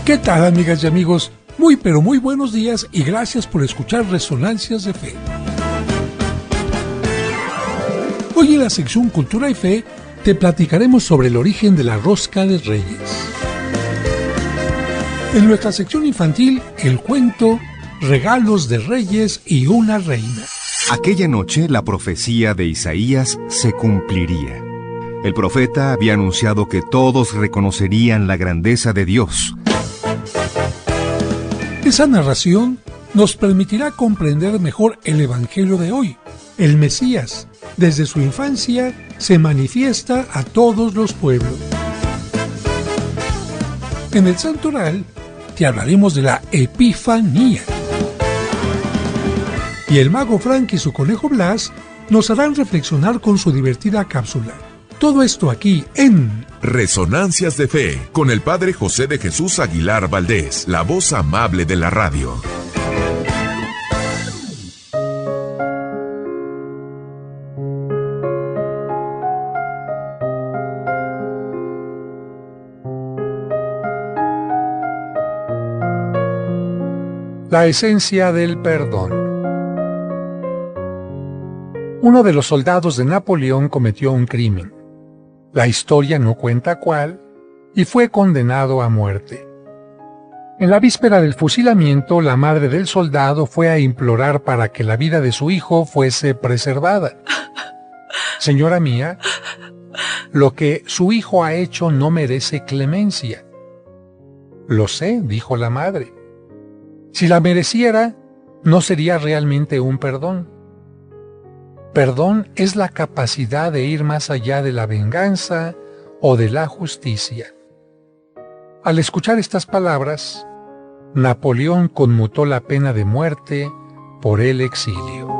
¿Qué tal, amigas y amigos? Muy pero muy buenos días y gracias por escuchar Resonancias de Fe. Hoy en la sección Cultura y Fe te platicaremos sobre el origen de la rosca de Reyes. En nuestra sección infantil, el cuento Regalos de Reyes y una reina. Aquella noche la profecía de Isaías se cumpliría. El profeta había anunciado que todos reconocerían la grandeza de Dios. Esa narración nos permitirá comprender mejor el Evangelio de hoy. El Mesías, desde su infancia, se manifiesta a todos los pueblos. En el Santoral te hablaremos de la Epifanía. Y el mago Frank y su conejo Blas nos harán reflexionar con su divertida cápsula. Todo esto aquí en Resonancias de Fe, con el Padre José de Jesús Aguilar Valdés, la voz amable de la radio. La esencia del perdón. Uno de los soldados de Napoleón cometió un crimen. La historia no cuenta cuál, y fue condenado a muerte. En la víspera del fusilamiento, la madre del soldado fue a implorar para que la vida de su hijo fuese preservada. Señora mía, lo que su hijo ha hecho no merece clemencia. Lo sé, dijo la madre. Si la mereciera, no sería realmente un perdón. Perdón es la capacidad de ir más allá de la venganza o de la justicia. Al escuchar estas palabras, Napoleón conmutó la pena de muerte por el exilio.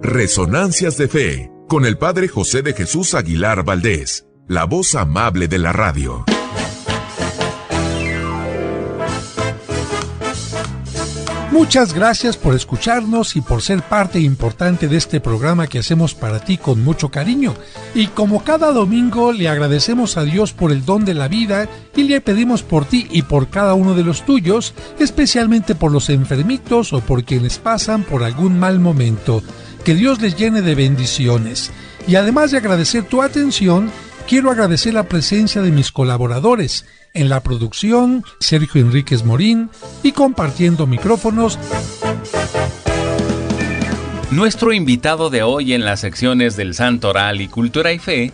Resonancias de Fe, con el Padre José de Jesús Aguilar Valdés, la voz amable de la radio. Muchas gracias por escucharnos y por ser parte importante de este programa que hacemos para ti con mucho cariño. Y como cada domingo le agradecemos a Dios por el don de la vida y le pedimos por ti y por cada uno de los tuyos, especialmente por los enfermitos o por quienes pasan por algún mal momento. Que Dios les llene de bendiciones. Y además de agradecer tu atención, quiero agradecer la presencia de mis colaboradores en la producción, Sergio Enríquez Morín, y compartiendo micrófonos, nuestro invitado de hoy en las secciones del Santoral y Cultura y Fe,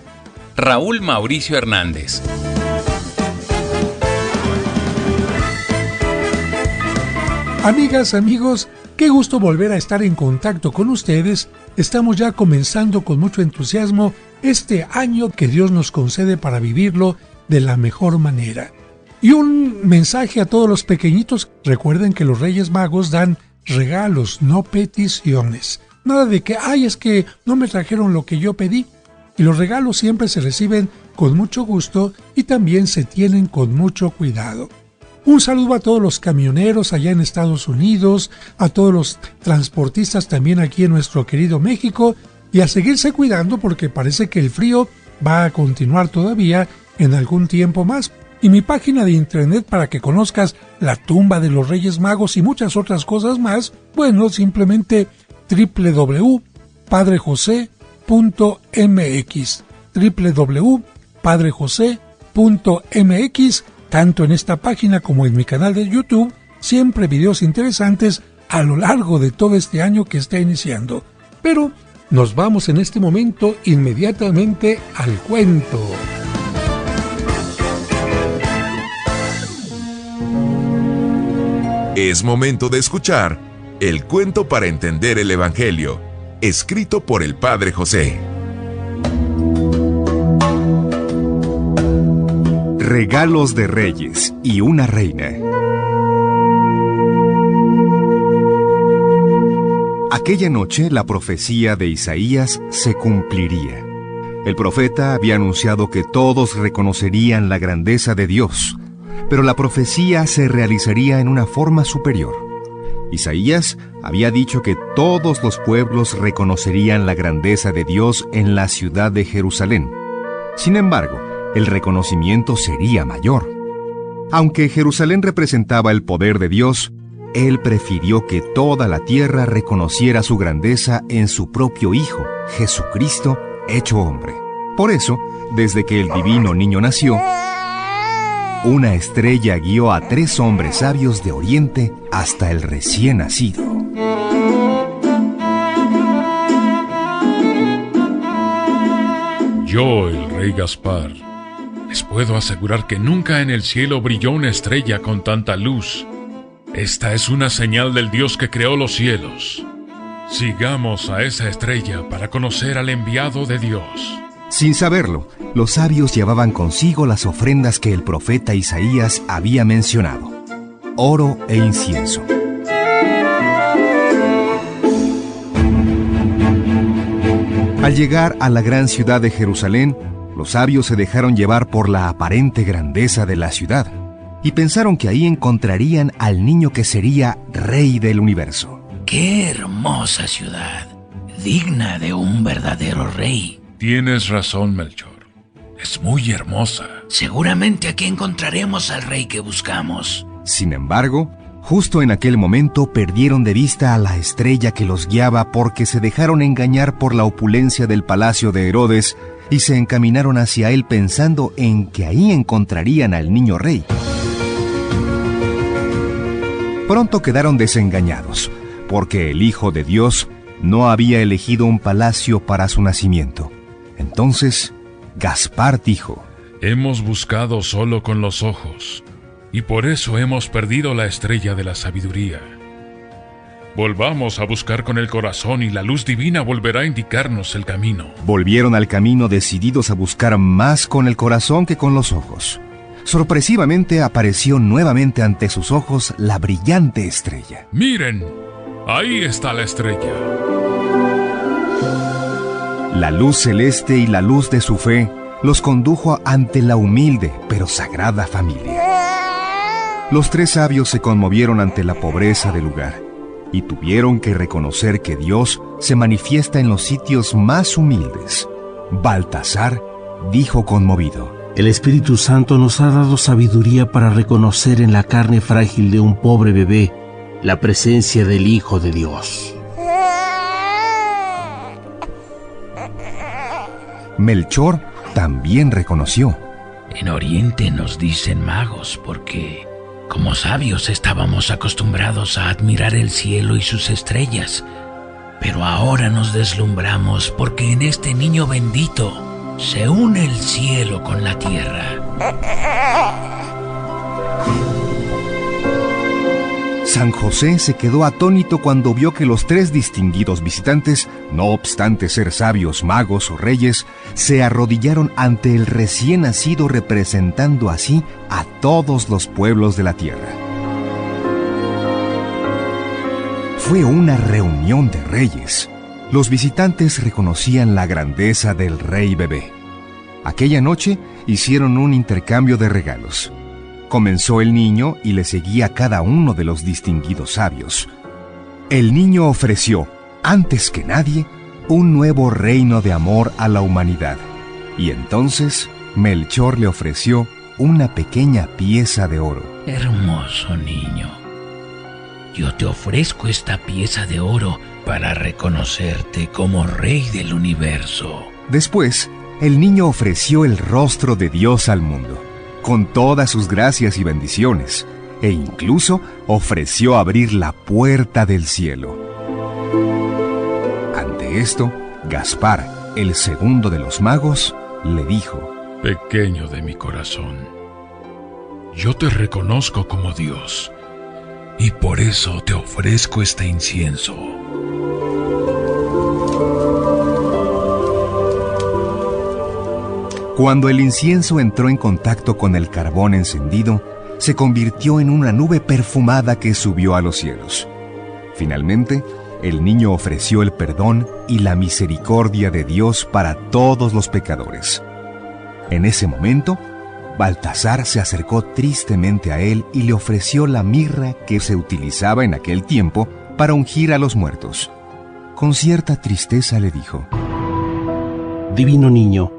Raúl Mauricio Hernández. Amigas, amigos, qué gusto volver a estar en contacto con ustedes. Estamos ya comenzando con mucho entusiasmo este año que Dios nos concede para vivirlo de la mejor manera. Y un mensaje a todos los pequeñitos. Recuerden que los Reyes Magos dan regalos, no peticiones. Nada de que, es que no me trajeron lo que yo pedí. Y los regalos siempre se reciben con mucho gusto y también se tienen con mucho cuidado. Un saludo a todos los camioneros allá en Estados Unidos, a todos los transportistas también aquí en nuestro querido México, y a seguirse cuidando porque parece que el frío va a continuar todavía en algún tiempo más. Y mi página de internet para que conozcas la tumba de los Reyes Magos y muchas otras cosas más, bueno, simplemente www.padrejose.mx www.padrejose.mx. Tanto en esta página como en mi canal de YouTube, siempre videos interesantes a lo largo de todo este año que está iniciando. Pero nos vamos en este momento inmediatamente al cuento. Es momento de escuchar el cuento para entender el Evangelio, escrito por el Padre José. Regalos de Reyes y una reina. Aquella noche la profecía de Isaías se cumpliría. El profeta había anunciado que todos reconocerían la grandeza de Dios, pero la profecía se realizaría en una forma superior. Isaías había dicho que todos los pueblos reconocerían la grandeza de Dios en la ciudad de Jerusalén. Sin embargo, el reconocimiento sería mayor. Aunque Jerusalén representaba el poder de Dios, Él prefirió que toda la tierra reconociera su grandeza en su propio Hijo, Jesucristo, hecho hombre. Por eso, desde que el divino niño nació, una estrella guió a 3 hombres sabios de Oriente hasta el recién nacido. Yo, el rey Gaspar, les puedo asegurar que nunca en el cielo brilló una estrella con tanta luz. Esta es una señal del Dios que creó los cielos. Sigamos a esa estrella para conocer al enviado de Dios. Sin saberlo, los sabios llevaban consigo las ofrendas que el profeta Isaías había mencionado: oro e incienso. Al llegar a la gran ciudad de Jerusalén, los sabios se dejaron llevar por la aparente grandeza de la ciudad y pensaron que ahí encontrarían al niño que sería rey del universo. ¡Qué hermosa ciudad! Digna de un verdadero rey. Tienes razón, Melchor. Es muy hermosa. Seguramente aquí encontraremos al rey que buscamos. Sin embargo, justo en aquel momento perdieron de vista a la estrella que los guiaba porque se dejaron engañar por la opulencia del palacio de Herodes y se encaminaron hacia él pensando en que ahí encontrarían al niño rey. Pronto quedaron desengañados, porque el Hijo de Dios no había elegido un palacio para su nacimiento. Entonces, Gaspar dijo: Hemos buscado solo con los ojos, y por eso hemos perdido la estrella de la sabiduría. Volvamos a buscar con el corazón y la luz divina volverá a indicarnos el camino. Volvieron al camino decididos a buscar más con el corazón que con los ojos. Sorpresivamente apareció nuevamente ante sus ojos la brillante estrella. ¡Miren! Ahí está la estrella. La luz celeste y la luz de su fe los condujo ante la humilde pero sagrada familia. Los 3 sabios se conmovieron ante la pobreza del lugar y tuvieron que reconocer que Dios se manifiesta en los sitios más humildes. Baltasar dijo conmovido: El Espíritu Santo nos ha dado sabiduría para reconocer en la carne frágil de un pobre bebé la presencia del Hijo de Dios. Melchor también reconoció: En Oriente nos dicen magos porque, como sabios, estábamos acostumbrados a admirar el cielo y sus estrellas. Pero ahora nos deslumbramos porque en este niño bendito se une el cielo con la tierra. San José se quedó atónito cuando vio que los 3 distinguidos visitantes, no obstante ser sabios, magos o reyes, se arrodillaron ante el recién nacido, representando así a todos los pueblos de la tierra. Fue una reunión de reyes. Los visitantes reconocían la grandeza del rey bebé. Aquella noche hicieron un intercambio de regalos. Comenzó el niño y le seguía cada uno de los distinguidos sabios. El niño ofreció, antes que nadie, un nuevo reino de amor a la humanidad. Y entonces Melchor le ofreció una pequeña pieza de oro. Hermoso niño, yo te ofrezco esta pieza de oro para reconocerte como rey del universo. Después, el niño ofreció el rostro de Dios al mundo, con todas sus gracias y bendiciones, e incluso ofreció abrir la puerta del cielo. Ante esto, Gaspar, el segundo de los magos, le dijo: Pequeño de mi corazón, yo te reconozco como Dios, y por eso te ofrezco este incienso. Cuando el incienso entró en contacto con el carbón encendido, se convirtió en una nube perfumada que subió a los cielos. Finalmente, el niño ofreció el perdón y la misericordia de Dios para todos los pecadores. En ese momento, Baltasar se acercó tristemente a él y le ofreció la mirra que se utilizaba en aquel tiempo para ungir a los muertos. Con cierta tristeza le dijo: Divino niño,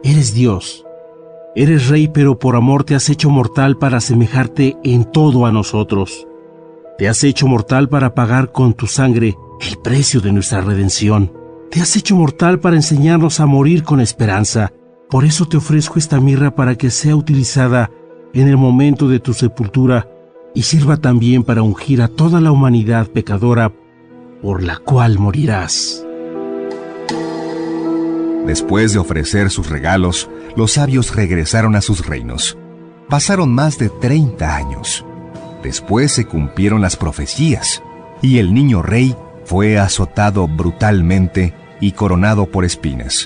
eres Dios, eres rey, pero por amor te has hecho mortal para asemejarte en todo a nosotros. Te has hecho mortal para pagar con tu sangre el precio de nuestra redención. Te has hecho mortal para enseñarnos a morir con esperanza. Por eso te ofrezco esta mirra para que sea utilizada en el momento de tu sepultura y sirva también para ungir a toda la humanidad pecadora por la cual morirás. Después de ofrecer sus regalos, los sabios regresaron a sus reinos. Pasaron más de 30 años. Después se cumplieron las profecías, y el niño rey fue azotado brutalmente y coronado por espinas.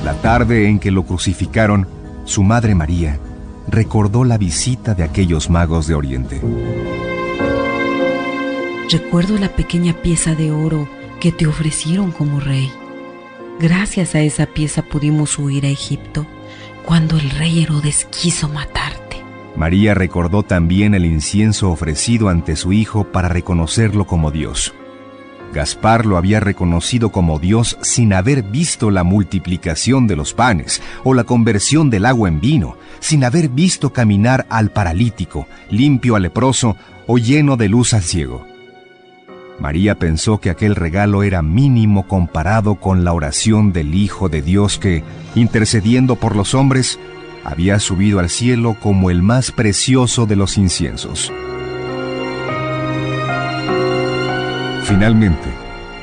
La tarde en que lo crucificaron, su madre María recordó la visita de aquellos magos de Oriente. Recuerdo la pequeña pieza de oro que te ofrecieron como rey. Gracias a esa pieza pudimos huir a Egipto cuando el rey Herodes quiso matarte. María recordó también el incienso ofrecido ante su hijo para reconocerlo como Dios. Gaspar lo había reconocido como Dios sin haber visto la multiplicación de los panes o la conversión del agua en vino, sin haber visto caminar al paralítico, limpio al leproso o lleno de luz al ciego. María pensó que aquel regalo era mínimo comparado con la oración del Hijo de Dios que, intercediendo por los hombres, había subido al cielo como el más precioso de los inciensos. Finalmente,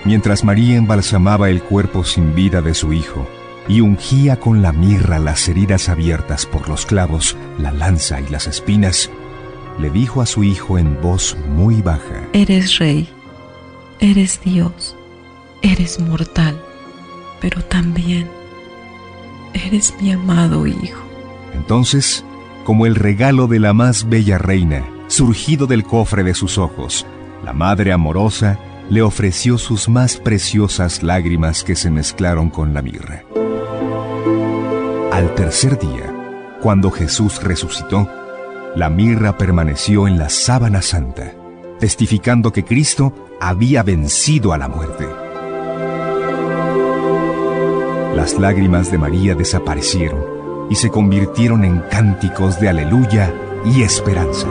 mientras María embalsamaba el cuerpo sin vida de su hijo y ungía con la mirra las heridas abiertas por los clavos, la lanza y las espinas, le dijo a su hijo en voz muy baja: Eres rey, eres Dios, eres mortal, pero también eres mi amado hijo. Entonces, como el regalo de la más bella reina, surgido del cofre de sus ojos, la madre amorosa le ofreció sus más preciosas lágrimas que se mezclaron con la mirra. Al tercer día, cuando Jesús resucitó, la mirra permaneció en la sábana santa, testificando que Cristo había vencido a la muerte. Las lágrimas de María desaparecieron y se convirtieron en cánticos de aleluya y esperanza.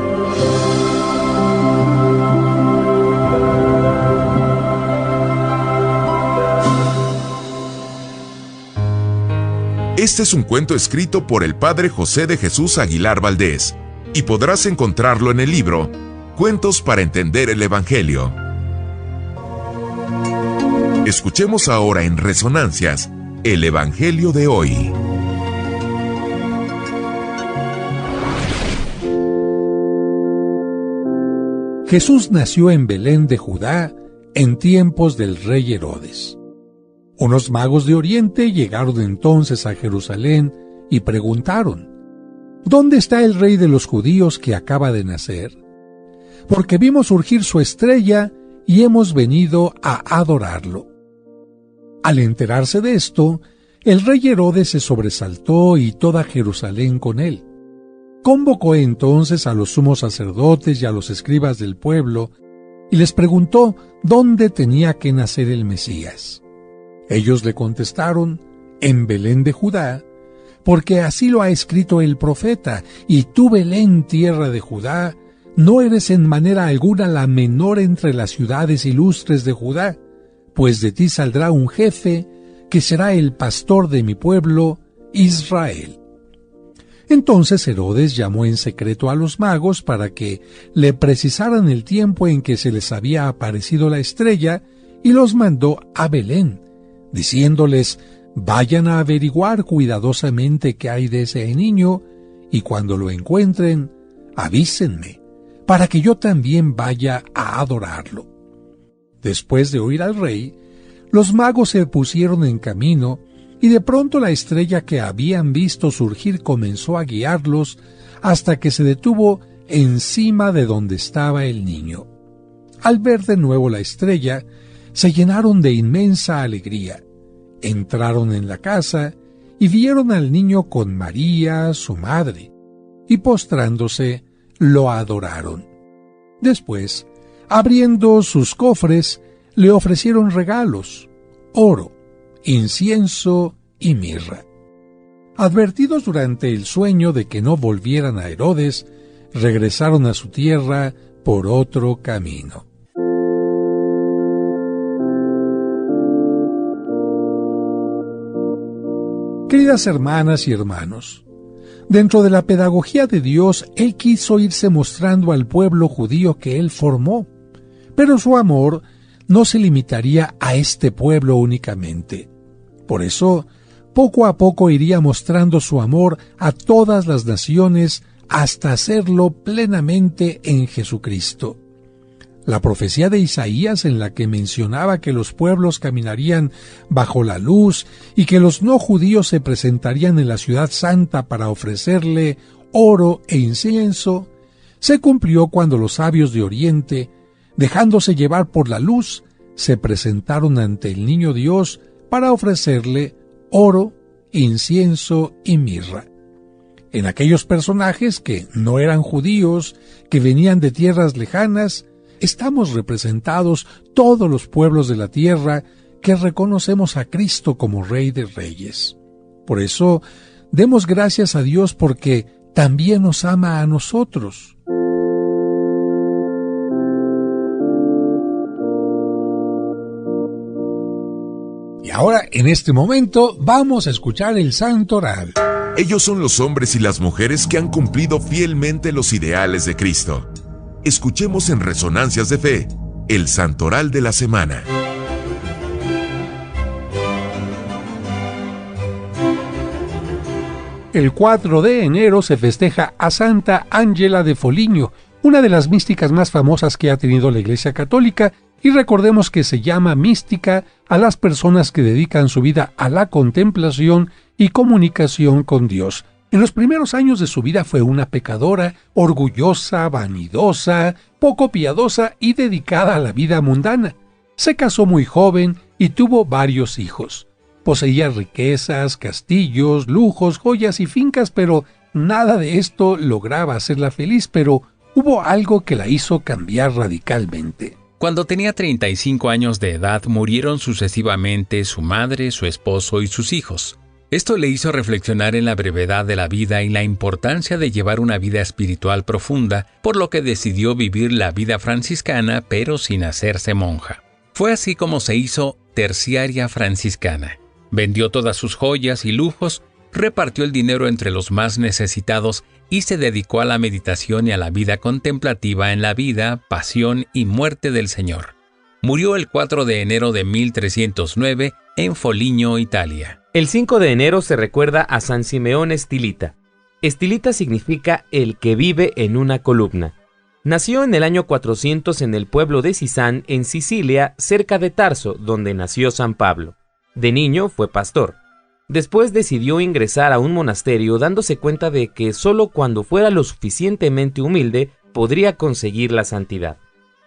Este es un cuento escrito por el padre José de Jesús Aguilar Valdés y podrás encontrarlo en el libro Cuentos para entender el Evangelio. Escuchemos ahora en Resonancias el Evangelio de hoy. Jesús nació en Belén de Judá en tiempos del rey Herodes. Unos magos de Oriente llegaron entonces a Jerusalén y preguntaron: ¿Dónde está el rey de los judíos que acaba de nacer? Porque vimos surgir su estrella y hemos venido a adorarlo. Al enterarse de esto, el rey Herodes se sobresaltó y toda Jerusalén con él. Convocó entonces a los sumos sacerdotes y a los escribas del pueblo y les preguntó dónde tenía que nacer el Mesías. Ellos le contestaron: en Belén de Judá, porque así lo ha escrito el profeta, y tú, Belén, tierra de Judá, no eres en manera alguna la menor entre las ciudades ilustres de Judá, pues de ti saldrá un jefe que será el pastor de mi pueblo, Israel. Entonces Herodes llamó en secreto a los magos para que le precisaran el tiempo en que se les había aparecido la estrella y los mandó a Belén, diciéndoles: vayan a averiguar cuidadosamente qué hay de ese niño y cuando lo encuentren, avísenme, para que yo también vaya a adorarlo. Después de oír al rey, los magos se pusieron en camino y de pronto la estrella que habían visto surgir comenzó a guiarlos hasta que se detuvo encima de donde estaba el niño. Al ver de nuevo la estrella, se llenaron de inmensa alegría. Entraron en la casa y vieron al niño con María, su madre, y postrándose, lo adoraron. Después, abriendo sus cofres, le ofrecieron regalos, oro, incienso y mirra. Advertidos durante el sueño de que no volvieran a Herodes, regresaron a su tierra por otro camino. Queridas hermanas y hermanos, dentro de la pedagogía de Dios, Él quiso irse mostrando al pueblo judío que Él formó, pero su amor no se limitaría a este pueblo únicamente. Por eso, poco a poco iría mostrando su amor a todas las naciones hasta hacerlo plenamente en Jesucristo. La profecía de Isaías, en la que mencionaba que los pueblos caminarían bajo la luz y que los no judíos se presentarían en la ciudad santa para ofrecerle oro e incienso, se cumplió cuando los sabios de Oriente, dejándose llevar por la luz, se presentaron ante el niño Dios para ofrecerle oro, incienso y mirra. En aquellos personajes que no eran judíos, que venían de tierras lejanas, estamos representados todos los pueblos de la tierra que reconocemos a Cristo como Rey de Reyes. Por eso, demos gracias a Dios porque también nos ama a nosotros. Y ahora, en este momento, vamos a escuchar el Santoral. Ellos son los hombres y las mujeres que han cumplido fielmente los ideales de Cristo. Escuchemos en Resonancias de Fe, el Santoral de la Semana. El 4 de enero se festeja a Santa Ángela de Foligno, una de las místicas más famosas que ha tenido la Iglesia Católica, y recordemos que se llama mística a las personas que dedican su vida a la contemplación y comunicación con Dios. En los primeros años de su vida fue una pecadora, orgullosa, vanidosa, poco piadosa y dedicada a la vida mundana. Se casó muy joven y tuvo varios hijos. Poseía riquezas, castillos, lujos, joyas y fincas, pero nada de esto lograba hacerla feliz, pero hubo algo que la hizo cambiar radicalmente. Cuando tenía 35 años de edad, murieron sucesivamente su madre, su esposo y sus hijos. Esto le hizo reflexionar en la brevedad de la vida y la importancia de llevar una vida espiritual profunda, por lo que decidió vivir la vida franciscana, pero sin hacerse monja. Fue así como se hizo terciaria franciscana. Vendió todas sus joyas y lujos, repartió el dinero entre los más necesitados y se dedicó a la meditación y a la vida contemplativa en la vida, pasión y muerte del Señor. Murió el 4 de enero de 1309 en Foligno, Italia. El 5 de enero se recuerda a San Simeón Estilita. Estilita significa el que vive en una columna. Nació en el año 400 en el pueblo de Sisán, en Sicilia, cerca de Tarso, donde nació San Pablo. De niño fue pastor. Después decidió ingresar a un monasterio dándose cuenta de que solo cuando fuera lo suficientemente humilde podría conseguir la santidad.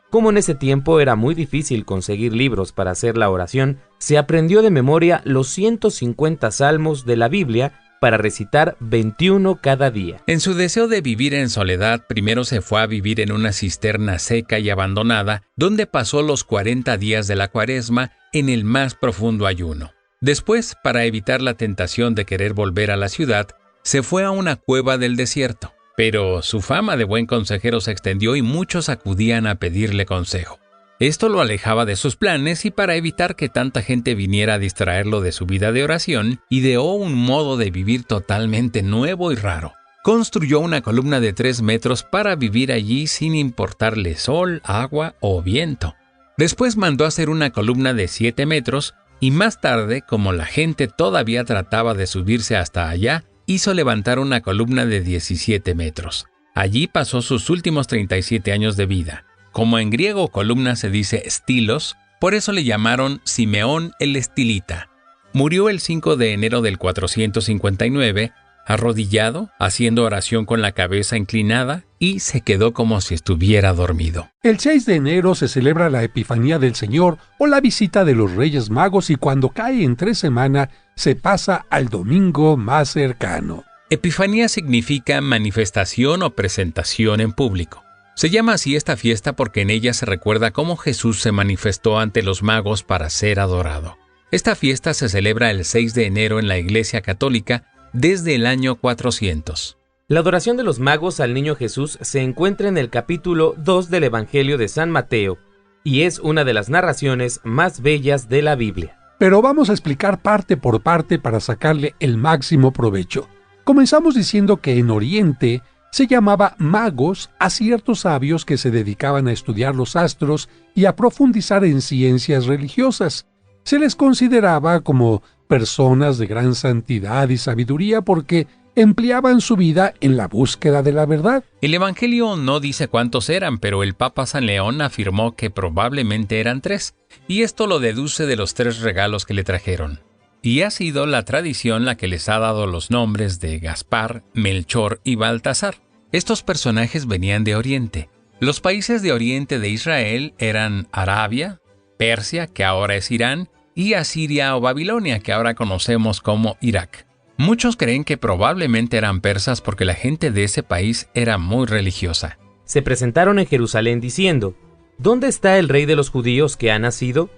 Como en ese tiempo era muy difícil conseguir libros para hacer la oración, se aprendió de memoria los 150 salmos de la Biblia para recitar 21 cada día. En su deseo de vivir en soledad, primero se fue a vivir en una cisterna seca y abandonada, donde pasó los 40 días de la Cuaresma en el más profundo ayuno. Después, para evitar la tentación de querer volver a la ciudad, se fue a una cueva del desierto. Pero su fama de buen consejero se extendió y muchos acudían a pedirle consejo. Esto lo alejaba de sus planes y para evitar que tanta gente viniera a distraerlo de su vida de oración, ideó un modo de vivir totalmente nuevo y raro. Construyó una columna de 3 metros para vivir allí sin importarle sol, agua o viento. Después mandó hacer una columna de 7 metros y más tarde, como la gente todavía trataba de subirse hasta allá, hizo levantar una columna de 17 metros. Allí pasó sus últimos 37 años de vida. Como en griego columna se dice stilos, por eso le llamaron Simeón el Estilita. Murió el 5 de enero del 459 arrodillado, haciendo oración con la cabeza inclinada, y se quedó como si estuviera dormido. El 6 de enero se celebra la Epifanía del Señor o la visita de los Reyes Magos, y cuando cae entre semana se pasa al domingo más cercano. Epifanía significa manifestación o presentación en público. Se llama así esta fiesta porque en ella se recuerda cómo Jesús se manifestó ante los magos para ser adorado. Esta fiesta se celebra el 6 de enero en la Iglesia Católica desde el año 400. La adoración de los magos al niño Jesús se encuentra en el capítulo 2 del Evangelio de San Mateo y es una de las narraciones más bellas de la Biblia. Pero vamos a explicar parte por parte para sacarle el máximo provecho. Comenzamos diciendo que en Oriente se llamaba magos a ciertos sabios que se dedicaban a estudiar los astros y a profundizar en ciencias religiosas. Se les consideraba como personas de gran santidad y sabiduría porque empleaban su vida en la búsqueda de la verdad. El Evangelio no dice cuántos eran, pero el Papa San León afirmó que probablemente eran 3, y esto lo deduce de los 3 regalos que le trajeron. Y ha sido la tradición la que les ha dado los nombres de Gaspar, Melchor y Baltasar. Estos personajes venían de Oriente. Los países de Oriente de Israel eran Arabia, Persia, que ahora es Irán, y Asiria o Babilonia, que ahora conocemos como Irak. Muchos creen que probablemente eran persas porque la gente de ese país era muy religiosa. Se presentaron en Jerusalén diciendo: ¿Dónde está el rey de los judíos que ha nacido?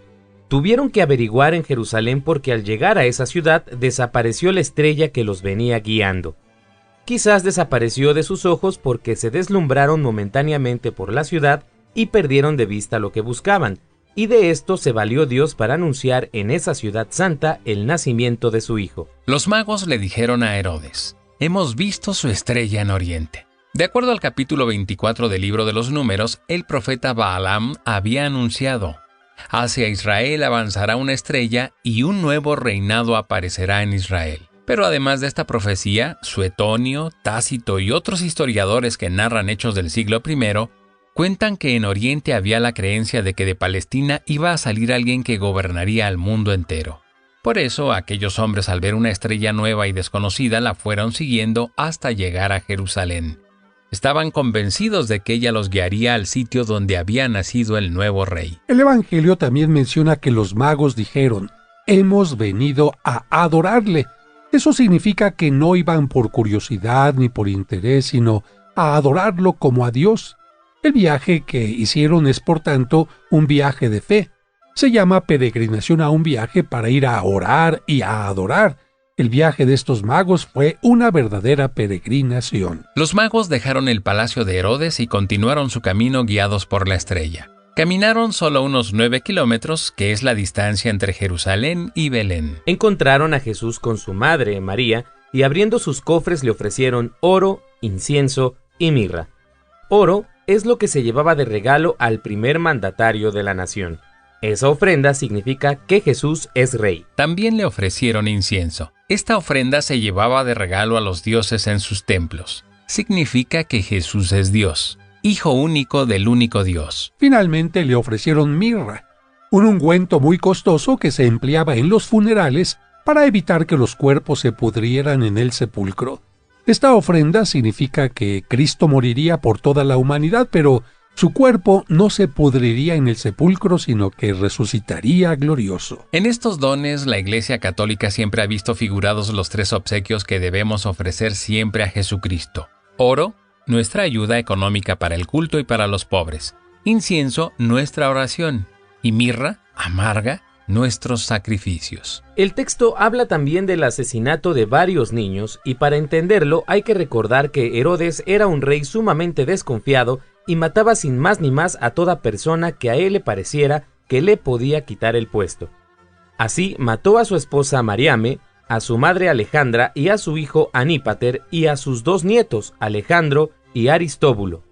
Tuvieron que averiguar en Jerusalén porque al llegar a esa ciudad desapareció la estrella que los venía guiando. Quizás desapareció de sus ojos porque se deslumbraron momentáneamente por la ciudad y perdieron de vista lo que buscaban, y de esto se valió Dios para anunciar en esa ciudad santa el nacimiento de su hijo. Los magos le dijeron a Herodes: hemos visto su estrella en Oriente. De acuerdo al capítulo 24 del libro de los Números, el profeta Balaam había anunciado: hacia Israel avanzará una estrella y un nuevo reinado aparecerá en Israel. Pero además de esta profecía, Suetonio, Tácito y otros historiadores que narran hechos del siglo I cuentan que en Oriente había la creencia de que de Palestina iba a salir alguien que gobernaría al mundo entero. Por eso, aquellos hombres al ver una estrella nueva y desconocida la fueron siguiendo hasta llegar a Jerusalén. Estaban convencidos de que ella los guiaría al sitio donde había nacido el nuevo rey. El Evangelio también menciona que los magos dijeron: hemos venido a adorarle. Eso significa que no iban por curiosidad ni por interés, sino a adorarlo como a Dios. El viaje que hicieron es, por tanto, un viaje de fe. Se llama peregrinación a un viaje para ir a orar y a adorar. El viaje de estos magos fue una verdadera peregrinación. Los magos dejaron el palacio de Herodes y continuaron su camino guiados por la estrella. Caminaron solo unos 9 kilómetros, que es la distancia entre Jerusalén y Belén. Encontraron a Jesús con su madre, María, y abriendo sus cofres le ofrecieron oro, incienso y mirra. Oro es lo que se llevaba de regalo al primer mandatario de la nación. Esa ofrenda significa que Jesús es rey. También le ofrecieron incienso. Esta ofrenda se llevaba de regalo a los dioses en sus templos. Significa que Jesús es Dios, hijo único del único Dios. Finalmente le ofrecieron mirra, un ungüento muy costoso que se empleaba en los funerales para evitar que los cuerpos se pudrieran en el sepulcro. Esta ofrenda significa que Cristo moriría por toda la humanidad, pero su cuerpo no se pudriría en el sepulcro, sino que resucitaría glorioso. En estos dones, la Iglesia Católica siempre ha visto figurados los 3 obsequios que debemos ofrecer siempre a Jesucristo. Oro, nuestra ayuda económica para el culto y para los pobres. Incienso, nuestra oración. Y mirra, amarga, nuestros sacrificios. El texto habla también del asesinato de varios niños, y para entenderlo hay que recordar que Herodes era un rey sumamente desconfiado y mataba sin más ni más a toda persona que a él le pareciera que le podía quitar el puesto. Así mató a su esposa Mariame, a su madre Alejandra y a su hijo Anípater y a sus 2 nietos, Alejandro y Aristóbulo.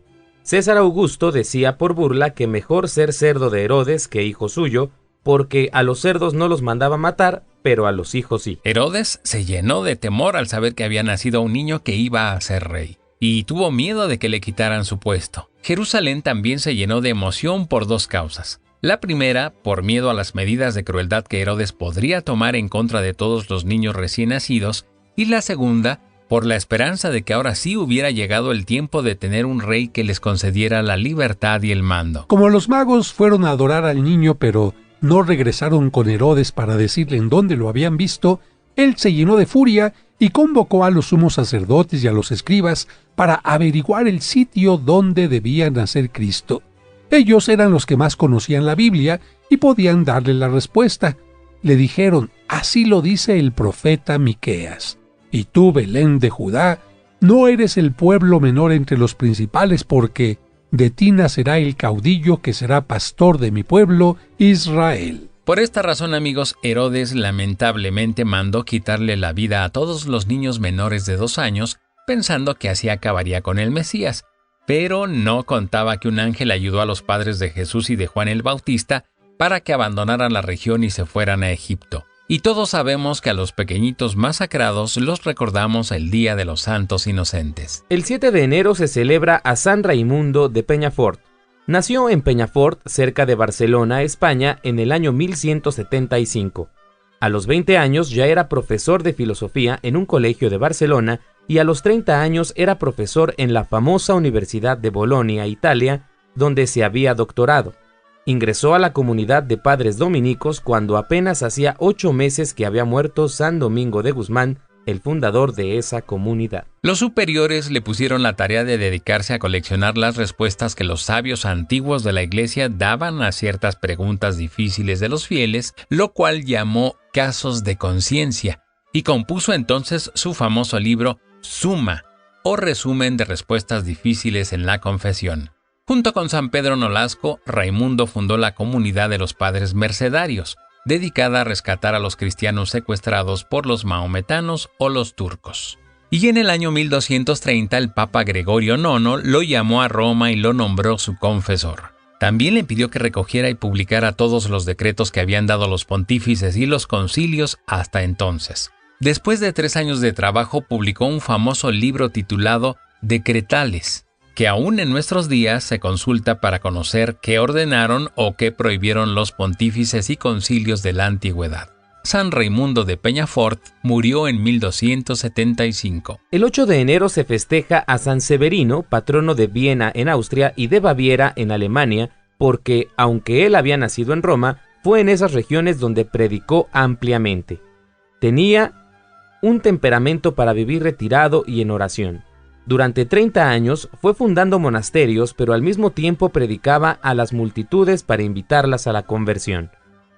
César Augusto decía por burla que mejor ser cerdo de Herodes que hijo suyo, porque a los cerdos no los mandaba matar, pero a los hijos sí. Herodes se llenó de temor al saber que había nacido un niño que iba a ser rey, y tuvo miedo de que le quitaran su puesto. Jerusalén también se llenó de emoción por 2 causas. La primera, por miedo a las medidas de crueldad que Herodes podría tomar en contra de todos los niños recién nacidos, y la segunda, por la esperanza de que ahora sí hubiera llegado el tiempo de tener un rey que les concediera la libertad y el mando. Como los magos fueron a adorar al niño, pero no regresaron con Herodes para decirle en dónde lo habían visto, él se llenó de furia y convocó a los sumos sacerdotes y a los escribas para averiguar el sitio donde debía nacer Cristo. Ellos eran los que más conocían la Biblia y podían darle la respuesta. Le dijeron: así lo dice el profeta Miqueas. Y tú, Belén de Judá, no eres el pueblo menor entre los principales, porque de ti nacerá el caudillo que será pastor de mi pueblo, Israel. Por esta razón, amigos, Herodes lamentablemente mandó quitarle la vida a todos los niños menores de 2 años, pensando que así acabaría con el Mesías. Pero no contaba que un ángel ayudó a los padres de Jesús y de Juan el Bautista para que abandonaran la región y se fueran a Egipto. Y todos sabemos que a los pequeñitos masacrados los recordamos el Día de los Santos Inocentes. El 7 de enero se celebra a San Raimundo de Peñafort. Nació en Peñafort, cerca de Barcelona, España, en el año 1175. A los 20 años ya era profesor de filosofía en un colegio de Barcelona y a los 30 años era profesor en la famosa Universidad de Bolonia, Italia, donde se había doctorado. Ingresó a la comunidad de padres dominicos cuando apenas hacía 8 meses que había muerto San Domingo de Guzmán, el fundador de esa comunidad. Los superiores le pusieron la tarea de dedicarse a coleccionar las respuestas que los sabios antiguos de la Iglesia daban a ciertas preguntas difíciles de los fieles, lo cual llamó casos de conciencia, y compuso entonces su famoso libro Suma, o resumen de respuestas difíciles en la confesión. Junto con San Pedro Nolasco, Raimundo fundó la comunidad de los Padres Mercedarios, dedicada a rescatar a los cristianos secuestrados por los maometanos o los turcos. Y en el año 1230 el Papa Gregorio IX lo llamó a Roma y lo nombró su confesor. También le pidió que recogiera y publicara todos los decretos que habían dado los pontífices y los concilios hasta entonces. Después de 3 años de trabajo, publicó un famoso libro titulado Decretales, que aún en nuestros días se consulta para conocer qué ordenaron o qué prohibieron los pontífices y concilios de la antigüedad. San Raimundo de Peñafort murió en 1275. El 8 de enero se festeja a San Severino, patrono de Viena en Austria y de Baviera en Alemania, porque, aunque él había nacido en Roma, fue en esas regiones donde predicó ampliamente. Tenía un temperamento para vivir retirado y en oración. Durante 30 años fue fundando monasterios, pero al mismo tiempo predicaba a las multitudes para invitarlas a la conversión.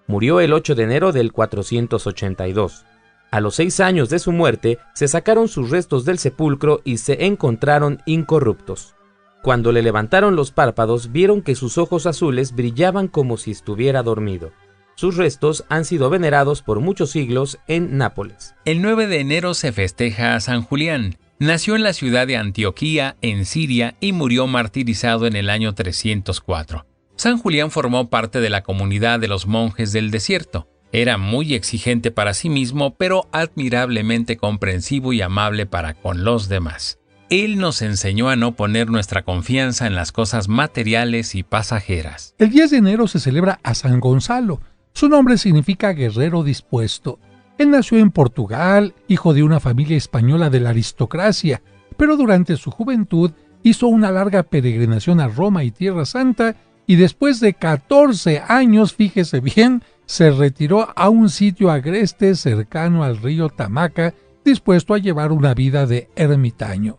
Murió el 8 de enero del 482. A los 6 años de su muerte, se sacaron sus restos del sepulcro y se encontraron incorruptos. Cuando le levantaron los párpados, vieron que sus ojos azules brillaban como si estuviera dormido. Sus restos han sido venerados por muchos siglos en Nápoles. El 9 de enero se festeja a San Julián. Nació en la ciudad de Antioquía, en Siria, y murió martirizado en el año 304. San Julián formó parte de la comunidad de los monjes del desierto. Era muy exigente para sí mismo, pero admirablemente comprensivo y amable para con los demás. Él nos enseñó a no poner nuestra confianza en las cosas materiales y pasajeras. El 10 de enero se celebra a San Gonzalo. Su nombre significa guerrero dispuesto. Él nació en Portugal, hijo de una familia española de la aristocracia, pero durante su juventud hizo una larga peregrinación a Roma y Tierra Santa y después de 14 años, fíjese bien, se retiró a un sitio agreste cercano al río Tamaca, dispuesto a llevar una vida de ermitaño.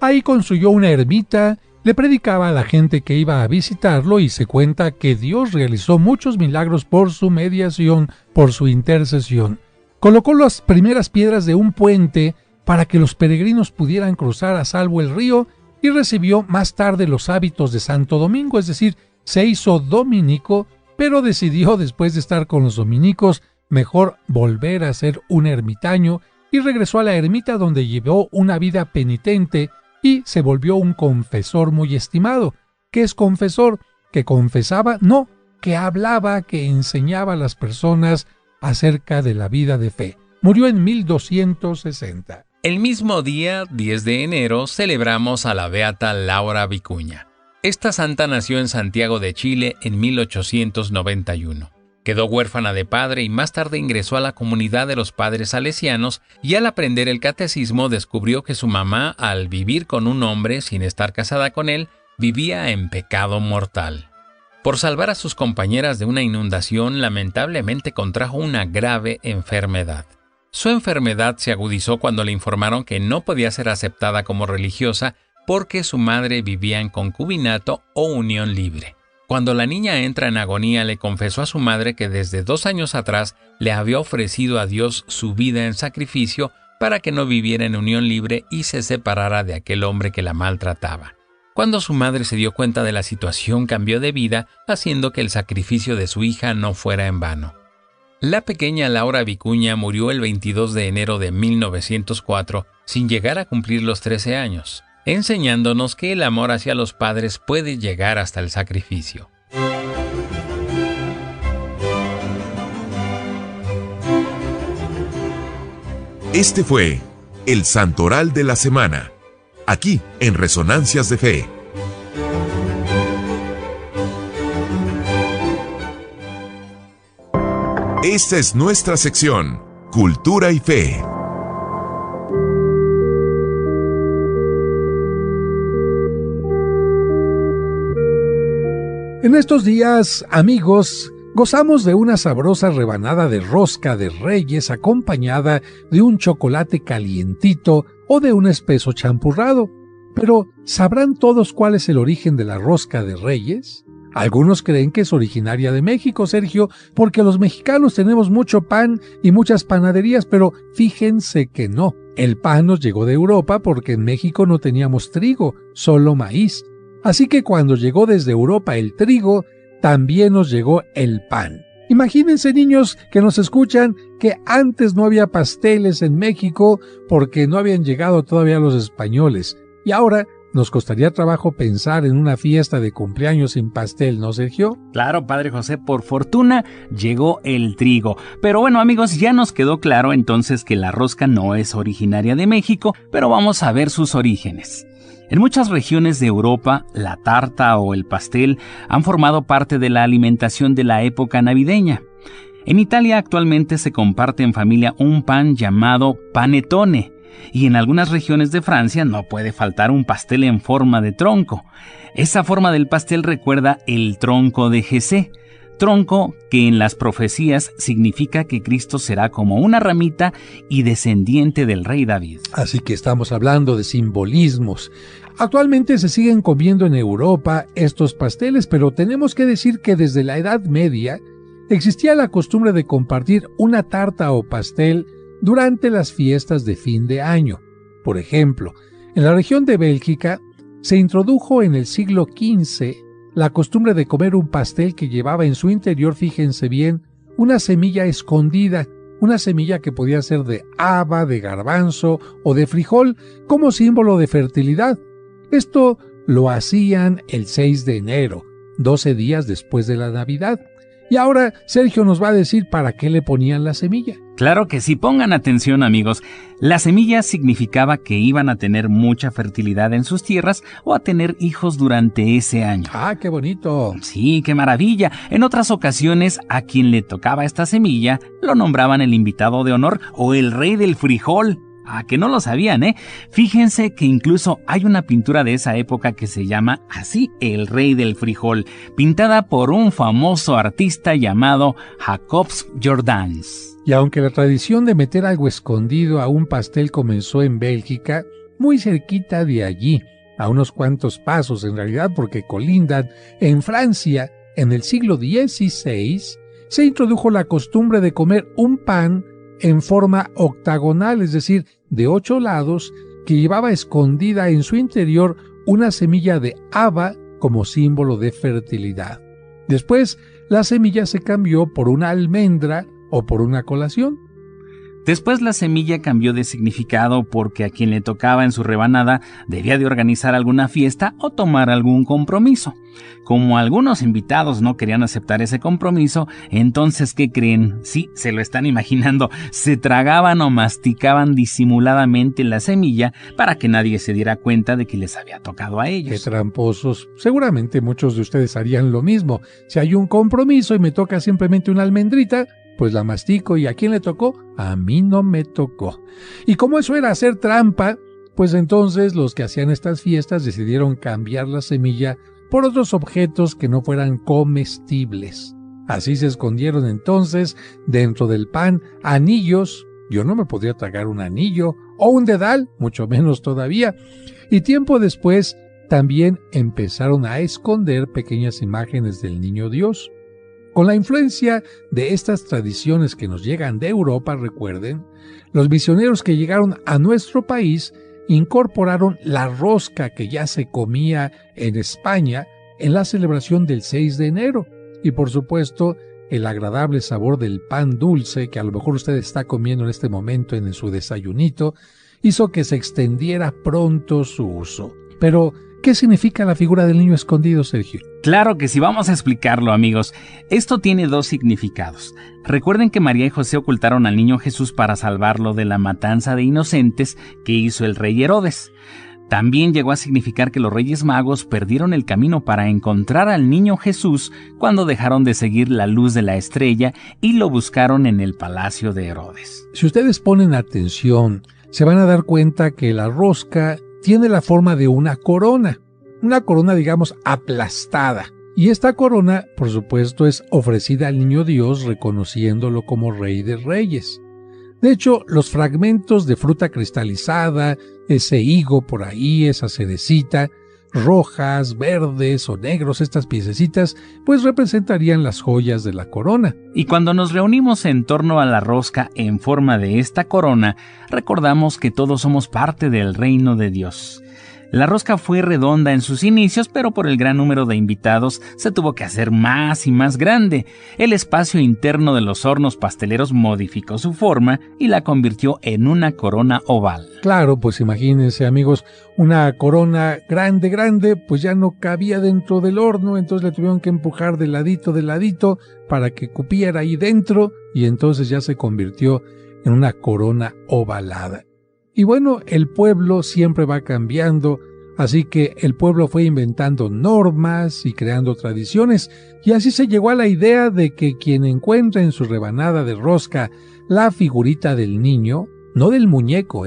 Ahí construyó una ermita, le predicaba a la gente que iba a visitarlo y se cuenta que Dios realizó muchos milagros por su mediación, por su intercesión. Colocó las primeras piedras de un puente para que los peregrinos pudieran cruzar a salvo el río y recibió más tarde los hábitos de Santo Domingo, es decir, se hizo dominico, pero decidió, después de estar con los dominicos, mejor volver a ser un ermitaño y regresó a la ermita donde llevó una vida penitente y se volvió un confesor muy estimado. ¿Qué es confesor? ¿Que confesaba? No, que hablaba, que enseñaba a las personas acerca de la vida de fe. Murió en 1260. El mismo día, 10 de enero, celebramos a la beata Laura Vicuña. Esta santa nació en Santiago de Chile en 1891. Quedó huérfana de padre y más tarde ingresó a la comunidad de los padres salesianos y al aprender el catecismo descubrió que su mamá, al vivir con un hombre sin estar casada con él, vivía en pecado mortal. Por salvar a sus compañeras de una inundación, lamentablemente contrajo una grave enfermedad. Su enfermedad se agudizó cuando le informaron que no podía ser aceptada como religiosa porque su madre vivía en concubinato o unión libre. Cuando la niña entra en agonía, le confesó a su madre que desde 2 años atrás le había ofrecido a Dios su vida en sacrificio para que no viviera en unión libre y se separara de aquel hombre que la maltrataba. Cuando su madre se dio cuenta de la situación, cambió de vida, haciendo que el sacrificio de su hija no fuera en vano. La pequeña Laura Vicuña murió el 22 de enero de 1904, sin llegar a cumplir los 13 años, enseñándonos que el amor hacia los padres puede llegar hasta el sacrificio. Este fue el Santoral de la Semana, aquí en Resonancias de Fe. Esta es nuestra sección, Cultura y Fe. En estos días, amigos, gozamos de una sabrosa rebanada de rosca de Reyes acompañada de un chocolate calientito o de un espeso champurrado. Pero, ¿sabrán todos cuál es el origen de la rosca de Reyes? Algunos creen que es originaria de México, Sergio, porque los mexicanos tenemos mucho pan y muchas panaderías, pero fíjense que no. El pan nos llegó de Europa porque en México no teníamos trigo, solo maíz. Así que cuando llegó desde Europa el trigo, también nos llegó el pan. Imagínense, niños que nos escuchan, que antes no había pasteles en México porque no habían llegado todavía los españoles. Y ahora nos costaría trabajo pensar en una fiesta de cumpleaños sin pastel, ¿no, Sergio? Claro, Padre José, por fortuna llegó el trigo. Pero bueno, amigos, ya nos quedó claro entonces que la rosca no es originaria de México, pero vamos a ver sus orígenes. En muchas regiones de Europa, la tarta o el pastel han formado parte de la alimentación de la época navideña. En Italia actualmente se comparte en familia un pan llamado panettone, y en algunas regiones de Francia no puede faltar un pastel en forma de tronco. Esa forma del pastel recuerda el tronco de Jesé, tronco que en las profecías significa que Cristo será como una ramita y descendiente del rey David. Así que estamos hablando de simbolismos. Actualmente se siguen comiendo en Europa estos pasteles, pero tenemos que decir que desde la Edad Media existía la costumbre de compartir una tarta o pastel durante las fiestas de fin de año. Por ejemplo, en la región de Bélgica se introdujo en el siglo XV la costumbre de comer un pastel que llevaba en su interior, fíjense bien, una semilla escondida, una semilla que podía ser de haba, de garbanzo o de frijol, como símbolo de fertilidad. Esto lo hacían el 6 de enero, 12 días después de la Navidad. Y ahora Sergio nos va a decir para qué le ponían la semilla. Claro que sí, pongan atención, amigos. La semilla significaba que iban a tener mucha fertilidad en sus tierras o a tener hijos durante ese año. ¡Ah, qué bonito! Sí, qué maravilla. En otras ocasiones, a quien le tocaba esta semilla, lo nombraban el invitado de honor o el rey del frijol. Ah, que no lo sabían, ¿eh? Fíjense que incluso hay una pintura de esa época que se llama así, El Rey del Frijol, pintada por un famoso artista llamado Jacobs Jordaens. Y aunque la tradición de meter algo escondido a un pastel comenzó en Bélgica, muy cerquita de allí, a unos cuantos pasos en realidad porque colindan, en Francia, en el siglo XVI, se introdujo la costumbre de comer un pan en forma octagonal, es decir, de 8 lados, que llevaba escondida en su interior una semilla de haba como símbolo de fertilidad. Después, la semilla se cambió por una almendra o por una colación. Después la semilla cambió de significado porque a quien le tocaba en su rebanada debía de organizar alguna fiesta o tomar algún compromiso. Como algunos invitados no querían aceptar ese compromiso, entonces, ¿qué creen? Sí, se lo están imaginando, se tragaban o masticaban disimuladamente la semilla para que nadie se diera cuenta de que les había tocado a ellos. ¡Qué tramposos! Seguramente muchos de ustedes harían lo mismo. Si hay un compromiso y me toca simplemente una almendrita, pues la mastico. ¿Y a quién le tocó? A mí no me tocó. Y como eso era hacer trampa, pues entonces los que hacían estas fiestas decidieron cambiar la semilla por otros objetos que no fueran comestibles. Así se escondieron entonces dentro del pan anillos. Yo no me podría tragar un anillo o un dedal, mucho menos todavía. Y tiempo después también empezaron a esconder pequeñas imágenes del Niño Dios. Con la influencia de estas tradiciones que nos llegan de Europa, recuerden, los misioneros que llegaron a nuestro país incorporaron la rosca que ya se comía en España en la celebración del 6 de enero. Y por supuesto, el agradable sabor del pan dulce que a lo mejor usted está comiendo en este momento en su desayunito, hizo que se extendiera pronto su uso. Pero, ¿qué significa la figura del niño escondido, Sergio? Claro que sí, vamos a explicarlo, amigos. Esto tiene dos significados. Recuerden que María y José ocultaron al niño Jesús para salvarlo de la matanza de inocentes que hizo el rey Herodes. También llegó a significar que los Reyes Magos perdieron el camino para encontrar al niño Jesús cuando dejaron de seguir la luz de la estrella y lo buscaron en el palacio de Herodes. Si ustedes ponen atención, se van a dar cuenta que la rosca tiene la forma de una corona, digamos, aplastada. Y esta corona, por supuesto, es ofrecida al niño Dios reconociéndolo como Rey de Reyes. De hecho, los fragmentos de fruta cristalizada, ese higo por ahí, esa cerecita, rojas, verdes o negros, estas piececitas, pues representarían las joyas de la corona. Y cuando nos reunimos en torno a la rosca en forma de esta corona, recordamos que todos somos parte del reino de Dios. La rosca fue redonda en sus inicios, pero por el gran número de invitados se tuvo que hacer más y más grande. El espacio interno de los hornos pasteleros modificó su forma y la convirtió en una corona oval. Claro, pues imagínense, amigos, una corona grande, pues ya no cabía dentro del horno, entonces le tuvieron que empujar de ladito para que cupiera ahí dentro y entonces ya se convirtió en una corona ovalada. Y bueno, el pueblo siempre va cambiando, así que el pueblo fue inventando normas y creando tradiciones, y así se llegó a la idea de que quien encuentra en su rebanada de rosca la figurita del niño, no del muñeco,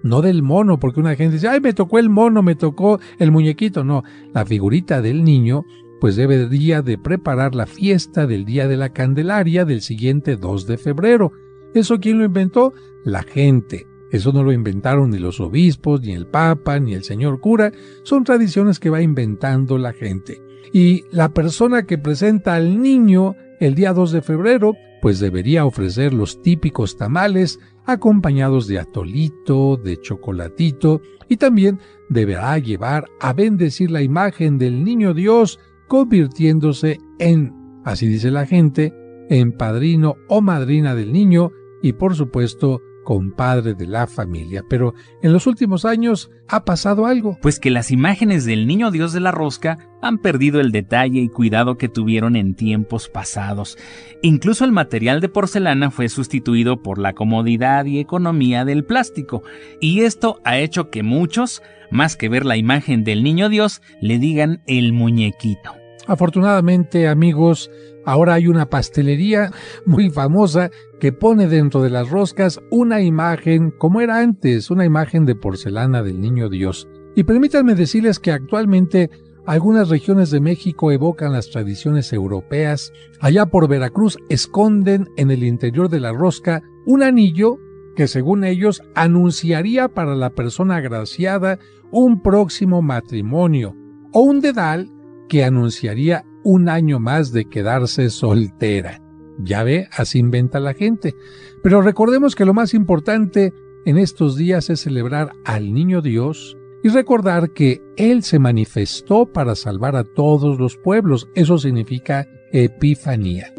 no del mono, porque una gente dice, ¡ay, me tocó el mono, me tocó el muñequito! No, la figurita del niño, pues debería de preparar la fiesta del Día de la Candelaria del siguiente 2 de febrero. ¿Eso quién lo inventó? La gente. Eso no lo inventaron ni los obispos, ni el papa, ni el señor cura. Son tradiciones que va inventando la gente. Y la persona que presenta al niño el día 2 de febrero, pues debería ofrecer los típicos tamales acompañados de atolito, de chocolatito, y también deberá llevar a bendecir la imagen del niño Dios, convirtiéndose en, así dice la gente, en padrino o madrina del niño y por supuesto compadre de la familia. Pero en los últimos años ha pasado algo. Pues que las imágenes del niño Dios de la rosca han perdido el detalle y cuidado que tuvieron en tiempos pasados. Incluso el material de porcelana fue sustituido por la comodidad y economía del plástico. Y esto ha hecho que muchos, más que ver la imagen del niño Dios, le digan el muñequito. Afortunadamente, amigos, ahora hay una pastelería muy famosa que pone dentro de las roscas una imagen, como era antes, una imagen de porcelana del niño Dios. Y permítanme decirles que actualmente algunas regiones de México evocan las tradiciones europeas. Allá por Veracruz esconden en el interior de la rosca un anillo que, según ellos, anunciaría para la persona agraciada un próximo matrimonio, o un dedal que anunciaría un año más de quedarse soltera. Ya ve, así inventa la gente. Pero recordemos que lo más importante en estos días es celebrar al niño Dios y recordar que Él se manifestó para salvar a todos los pueblos. Eso significa Epifanía.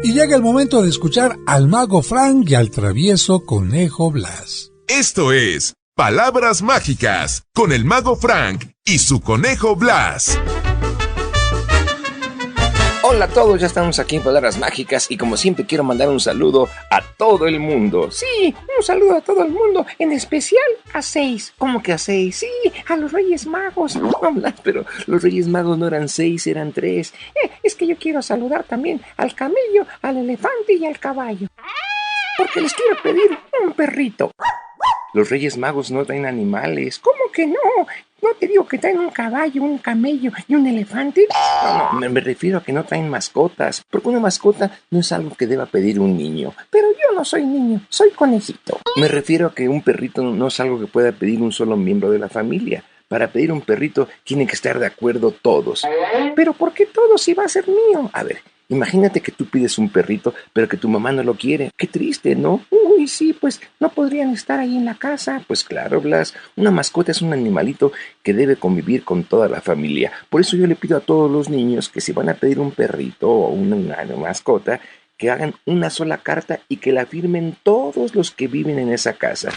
Y llega el momento de escuchar al mago Frank y al travieso conejo Blas. Esto es Palabras Mágicas con el mago Frank y su conejo Blas. Hola a todos, ya estamos aquí en Palabras Mágicas y como siempre quiero mandar un saludo a todo el mundo. Sí, un saludo a todo el mundo, en especial a 6. ¿Cómo que a 6? Sí, a los Reyes Magos. No, pero los Reyes Magos no eran 6, eran 3. Es que yo quiero saludar también al camello, al elefante y al caballo, porque les quiero pedir un perrito. Los Reyes Magos no traen animales. ¿Cómo que no? No te digo que traen un caballo, un camello y un elefante. No, me refiero a que no traen mascotas, porque una mascota no es algo que deba pedir un niño. Pero yo no soy niño, soy conejito. Me refiero a que un perrito no es algo que pueda pedir un solo miembro de la familia. Para pedir un perrito tienen que estar de acuerdo todos. ¿Pero por qué todos si va a ser mío? A ver, imagínate que tú pides un perrito, pero que tu mamá no lo quiere. Qué triste, ¿no? Uy, sí, pues no podrían estar ahí en la casa. Pues claro, Blas, una mascota es un animalito que debe convivir con toda la familia. Por eso yo le pido a todos los niños que si van a pedir un perrito o una mascota, que hagan una sola carta y que la firmen todos los que viven en esa casa.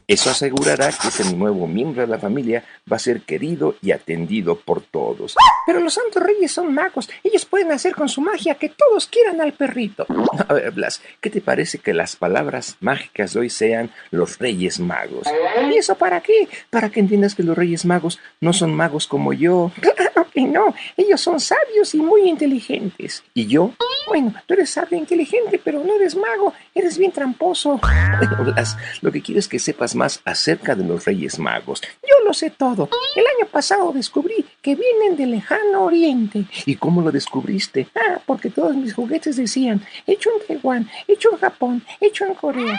Eso asegurará que ese nuevo miembro de la familia va a ser querido y atendido por todos. Pero los Santos Reyes son magos. Ellos pueden hacer con su magia que todos quieran al perrito. A ver, Blas, ¿qué te parece que las palabras mágicas de hoy sean los Reyes Magos? ¿Y eso para qué? Para que entiendas que los Reyes Magos no son magos como yo. Claro que no. Ellos son sabios y muy inteligentes. ¿Y yo? Bueno, tú eres sabio e inteligente, pero no eres mago. Eres bien tramposo. Bueno, Blas, lo que quiero es que sepas más acerca de los Reyes Magos. Yo lo sé todo. El año pasado descubrí que vienen del lejano oriente. ¿Y cómo lo descubriste? Porque todos mis juguetes decían hecho en Taiwán, hecho en Japón, hecho en Corea.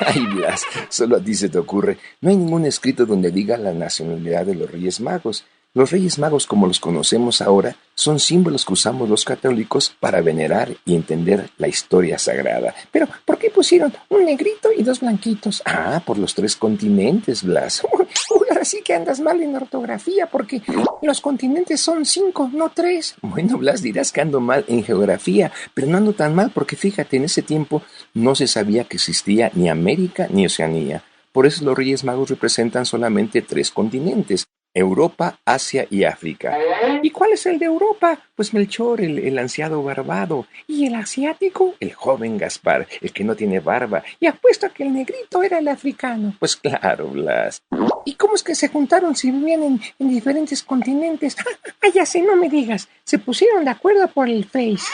Ay, Blas, solo a ti se te ocurre. No hay ningún escrito donde diga la nacionalidad de los Reyes Magos. Los Reyes Magos, como los conocemos ahora, son símbolos que usamos los católicos para venerar y entender la historia sagrada. Pero, ¿por qué pusieron un negrito y 2 blanquitos? Por los 3 continentes, Blas. Ahora sí que andas mal en ortografía, porque los continentes son 5, no 3. Bueno, Blas, dirás que ando mal en geografía, pero no ando tan mal porque fíjate, en ese tiempo no se sabía que existía ni América ni Oceanía. Por eso los Reyes Magos representan solamente 3 continentes. Europa, Asia y África. ¿Y cuál es el de Europa? Pues Melchor, el anciano barbado. ¿Y el asiático? El joven Gaspar, el que no tiene barba. Y apuesto a que el negrito era el africano. Pues claro, Blas. ¿Y cómo es que se juntaron si vivían en diferentes continentes? Ya sé, no me digas. Se pusieron de acuerdo por el Face.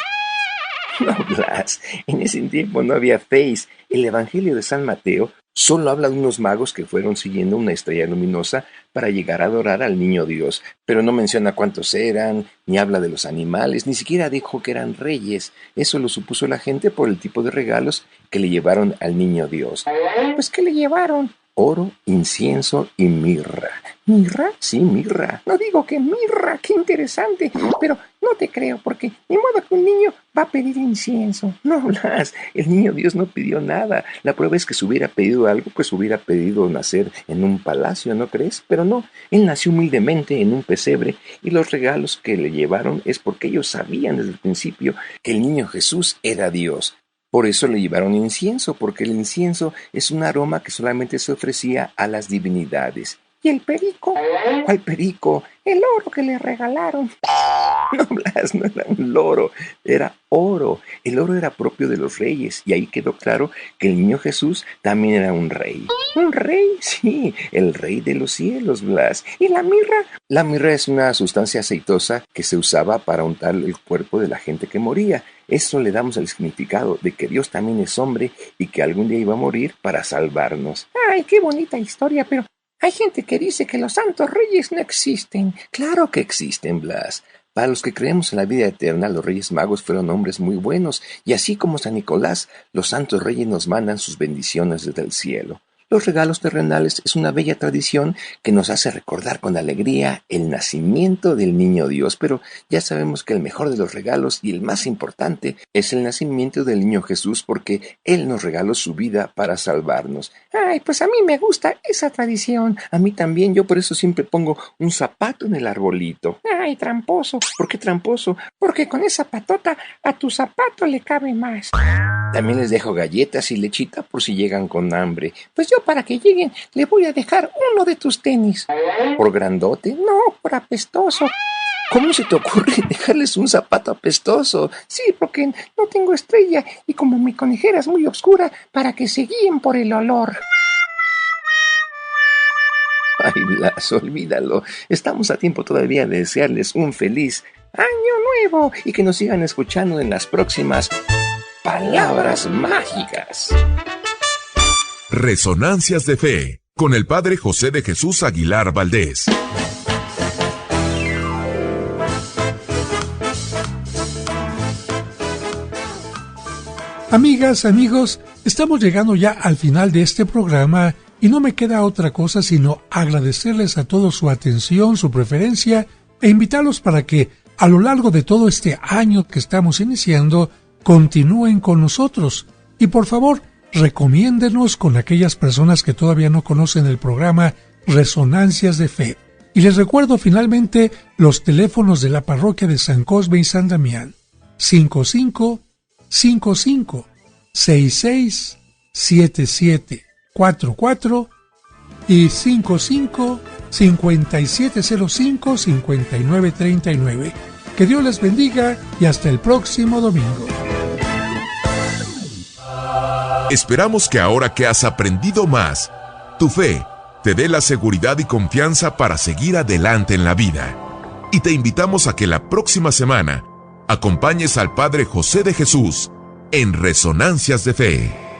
No, Blas, en ese tiempo no había Face. El Evangelio de San Mateo solo habla de unos magos que fueron siguiendo una estrella luminosa para llegar a adorar al niño Dios, pero no menciona cuántos eran, ni habla de los animales, ni siquiera dijo que eran reyes. Eso lo supuso la gente por el tipo de regalos que le llevaron al niño Dios. Pues, ¿qué le llevaron? Oro, incienso y mirra. ¿Mirra? Sí, mirra. No digo que mirra, qué interesante, pero no te creo, porque ni modo que un niño va a pedir incienso. No, Blas, el niño Dios no pidió nada. La prueba es que si hubiera pedido algo, pues hubiera pedido nacer en un palacio, ¿no crees? Pero no, él nació humildemente en un pesebre y los regalos que le llevaron es porque ellos sabían desde el principio que el niño Jesús era Dios. Por eso le llevaron incienso, porque el incienso es un aroma que solamente se ofrecía a las divinidades. ¿Y el perico? ¿Cuál perico? El oro que le regalaron. No, Blas, no era un loro, era oro. El oro era propio de los reyes y ahí quedó claro que el niño Jesús también era un rey. ¿Un rey? Sí, el rey de los cielos, Blas. ¿Y la mirra? La mirra es una sustancia aceitosa que se usaba para untar el cuerpo de la gente que moría. Eso le damos el significado de que Dios también es hombre y que algún día iba a morir para salvarnos. ¡Ay, qué bonita historia! Pero hay gente que dice que los santos reyes no existen. Claro que existen, Blas. Para los que creemos en la vida eterna, los Reyes Magos fueron hombres muy buenos, y así como San Nicolás, los santos reyes nos mandan sus bendiciones desde el cielo. Los regalos terrenales es una bella tradición que nos hace recordar con alegría el nacimiento del niño Dios, pero ya sabemos que el mejor de los regalos y el más importante es el nacimiento del niño Jesús, porque Él nos regaló su vida para salvarnos. Ay, pues a mí me gusta esa tradición. A mí también, yo por eso siempre pongo un zapato en el arbolito. Ay, tramposo. ¿Por qué tramposo? Porque con esa patota a tu zapato le cabe más. También les dejo galletas y lechita por si llegan con hambre. Pues yo para que lleguen le voy a dejar uno de tus tenis. ¿Por grandote? No, por apestoso. ¿Cómo se te ocurre dejarles un zapato apestoso? Sí, porque no tengo estrella y como mi conejera es muy oscura, para que se guíen por el olor. Ay, Blas, olvídalo. Estamos a tiempo todavía de desearles un feliz Año Nuevo y que nos sigan escuchando en las próximas Palabras Mágicas. Resonancias de Fe, con el Padre José de Jesús Aguilar Valdés. Amigas, amigos, estamos llegando ya al final de este programa y no me queda otra cosa sino agradecerles a todos su atención, su preferencia e invitarlos para que a lo largo de todo este año que estamos iniciando continúen con nosotros y por favor recomiéndenos con aquellas personas que todavía no conocen el programa Resonancias de Fe. Y les recuerdo finalmente los teléfonos de la parroquia de San Cosme y San Damián: 55-55-66-7744 y 55-5705-5939. Que Dios les bendiga y hasta el próximo domingo. Esperamos que ahora que has aprendido más, tu fe te dé la seguridad y confianza para seguir adelante en la vida. Y te invitamos a que la próxima semana acompañes al Padre José de Jesús en Resonancias de Fe.